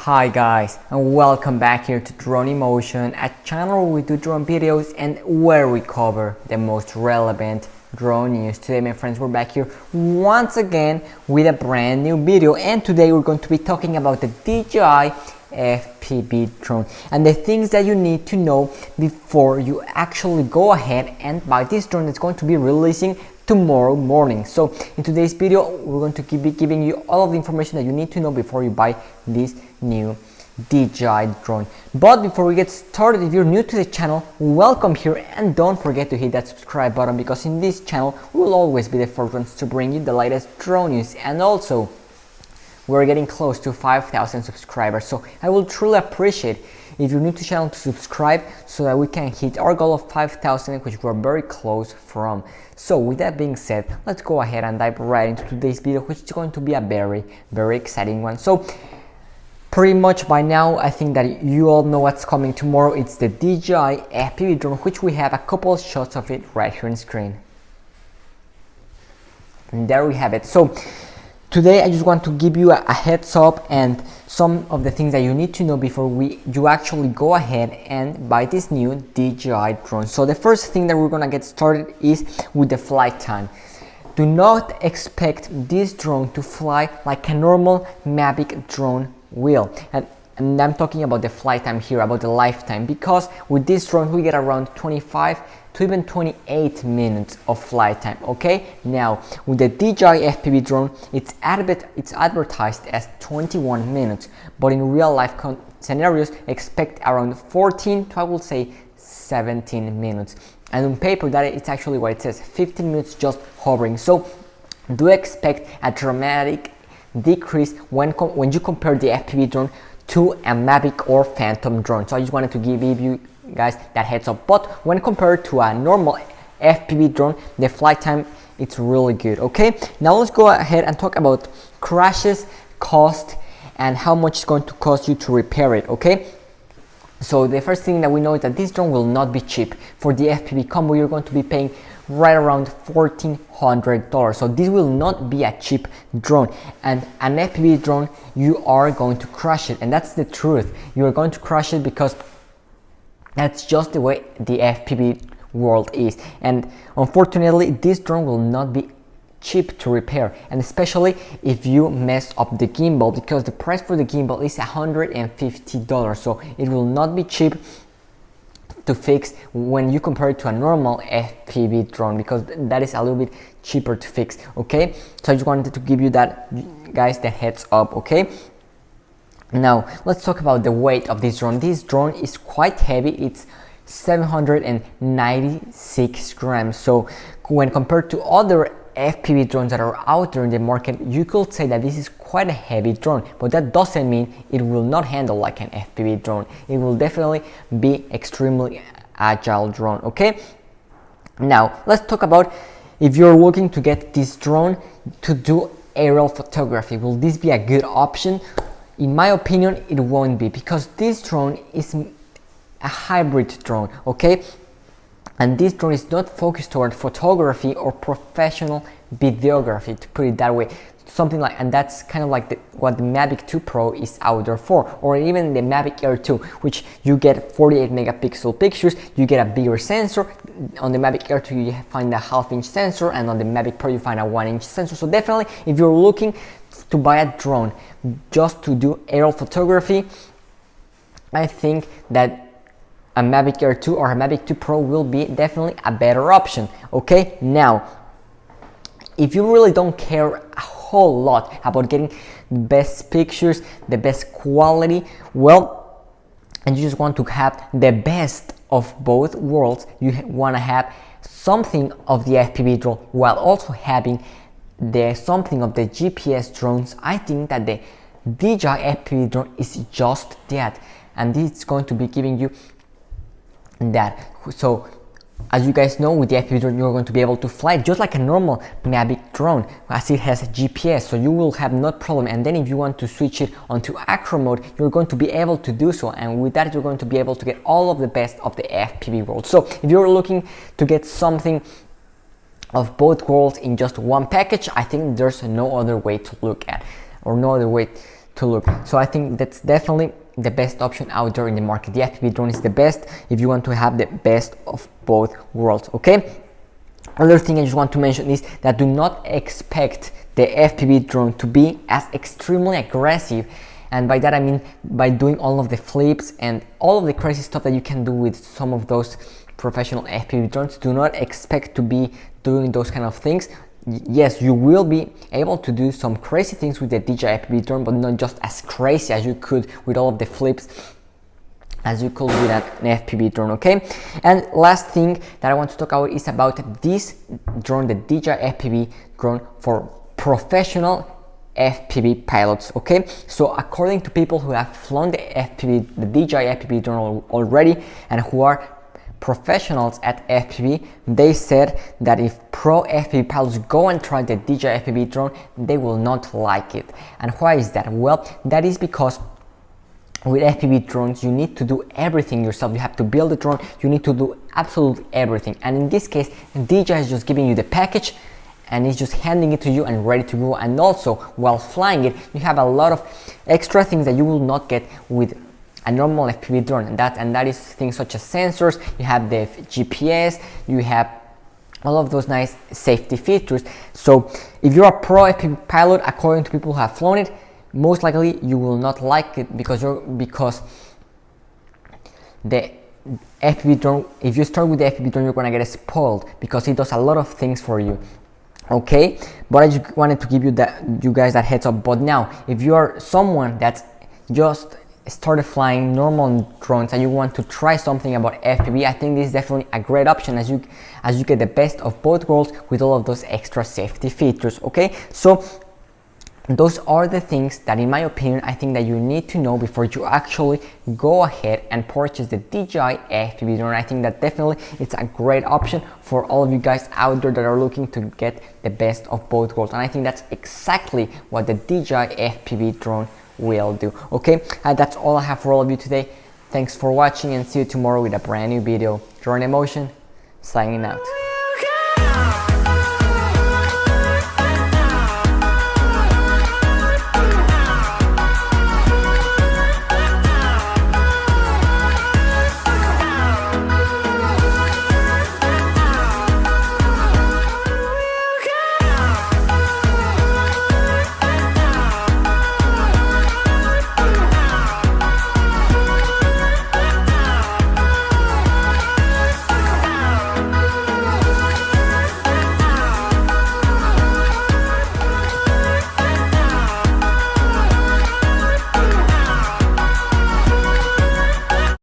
Hi guys, and welcome back here to Drone Emotion, a channel where we do drone videos and where we cover the most relevant drone news. Today my friends, we're back here once again with a brand new video, and today we're going to be talking about the DJI FPV drone and the things that you need to know before you actually go ahead and buy this drone that's going to be releasing tomorrow morning. So in today's video we're going to be giving you all of the information that you need to know before you buy this new DJI drone. But before we get started, if you're new to the channel, welcome here, and don't forget to hit that subscribe button, because in this channel we will always be the first ones to bring you the latest drone news. And also, we're getting close to 5,000 subscribers, so I will truly appreciate if you're new to the channel to subscribe so that we can hit our goal of 5,000, which we're very close from. So with that being said, let's go ahead and dive right into today's video, which is going to be a very exciting one. So pretty much by now I think that you all know what's coming tomorrow. It's the DJI FPV drone, which we have a couple of shots of it right here on screen. And there we have it. So today I just want to give you a heads up and some of the things that you need to know before you actually go ahead and buy this new DJI drone. So the first thing that we're gonna get started is with the flight time. Do not expect this drone to fly like a normal Mavic drone will. And I'm talking about the flight time here, about the lifetime, because with this drone we get around 25 to even 28 minutes of flight time. Okay, now with the DJI FPV drone, it's advertised as 21 minutes, but in real life scenarios expect around 14 to, I will say, 17 minutes. And on paper that it's actually what it says, 15 minutes just hovering. So do expect a dramatic decrease when you compare the FPV drone to a Mavic or Phantom drone. So I just wanted to give you guys that heads up. But when compared to a normal FPV drone, the flight time, it's really good. Okay, now let's go ahead and talk about crashes, cost, and how much it's going to cost you to repair it. Okay, so the first thing that we know is that this drone will not be cheap. For the FPV combo, you're going to be paying right around $1,400. So this will not be a cheap drone, and an FPV drone, you are going to crush it, and that's the truth. You are going to crush it because that's just the way the FPV world is. And unfortunately, this drone will not be cheap to repair, and especially if you mess up the gimbal, because the price for the gimbal is $150. So it will not be cheap to fix when you compare it to a normal FPV drone, because that is a little bit cheaper to fix. Okay, so I just wanted to give you that, guys, the heads up. Okay, now let's talk about the weight of this drone. This drone is quite heavy. It's 796 grams. So when compared to other FPV drones that are out there in the market, you could say that this is quite a heavy drone, but that doesn't mean it will not handle like an FPV drone. It will definitely be extremely agile drone. Okay, now let's talk about if you're looking to get this drone to do aerial photography. Will this be a good option? In my opinion, it won't be, because this drone is a hybrid drone. Okay, and this drone is not focused toward photography or professional videography, to put it that way. Something like, and that's kind of like what the Mavic 2 Pro is out there for, or even the Mavic Air 2, which you get 48 megapixel pictures, you get a bigger sensor. On the Mavic Air 2 you find a half-inch sensor, and on the Mavic Pro you find a 1-inch sensor. So definitely, if you're looking to buy a drone just to do aerial photography, I think that a Mavic Air 2 or a Mavic 2 Pro will be definitely a better option. Okay, now if you really don't care a whole lot about getting the best pictures, the best quality, well, and you just want to have the best of both worlds, you want to have something of the FPV drone while also having something of the GPS drones, I think that the DJI FPV drone is just that, and it's going to be giving you that. So as you guys know, with the FPV drone you're going to be able to fly just like a normal Mavic drone, as it has a GPS, so you will have no problem. And then if you want to switch it onto acro mode, you're going to be able to do so, and with that you're going to be able to get all of the best of the FPV world. So if you're looking to get something of both worlds in just one package, I think there's no other way to look at, or no other way to look. So I think that's definitely the best option out there in the market. The FPV drone is the best if you want to have the best of both worlds. Okay, another thing I just want to mention is that do not expect the FPV drone to be as extremely aggressive, and by that I mean by doing all of the flips and all of the crazy stuff that you can do with some of those professional FPV drones. Do not expect to be doing those kind of things. Yes, you will be able to do some crazy things with the DJI FPV drone, but not just as crazy as you could with all of the flips as you could with an FPV drone. Okay, and last thing that I want to talk about is about this drone, the DJI FPV drone for professional FPV pilots. Okay, so according to people who have flown the DJI FPV drone already and who are professionals at FPV, they said that if pro FPV pilots go and try the DJI FPV drone, they will not like it. And why is that? Well, that is because with FPV drones you need to do everything yourself. You have to build the drone, you need to do absolutely everything, and in this case DJI is just giving you the package and it's just handing it to you and ready to go. And also while flying it, you have a lot of extra things that you will not get with a normal FPV drone, and that is things such as sensors. You have the GPS, you have all of those nice safety features. So if you're a pro FPV pilot, according to people who have flown it, most likely you will not like it because the FPV drone, if you start with the FPV drone, you're gonna get spoiled because it does a lot of things for you. Okay, but I just wanted to give you guys that heads up. But now, if you are someone that's just started flying normal drones and you want to try something about FPV, I think this is definitely a great option as you get the best of both worlds with all of those extra safety features. Okay, so those are the things that, in my opinion, I think that you need to know before you actually go ahead and purchase the DJI FPV drone. I think that definitely it's a great option for all of you guys out there that are looking to get the best of both worlds, and I think that's exactly what the DJI FPV drone will do. Okay, that's all I have for all of you today. Thanks for watching and see you tomorrow with a brand new video. Drone Emotion, signing out.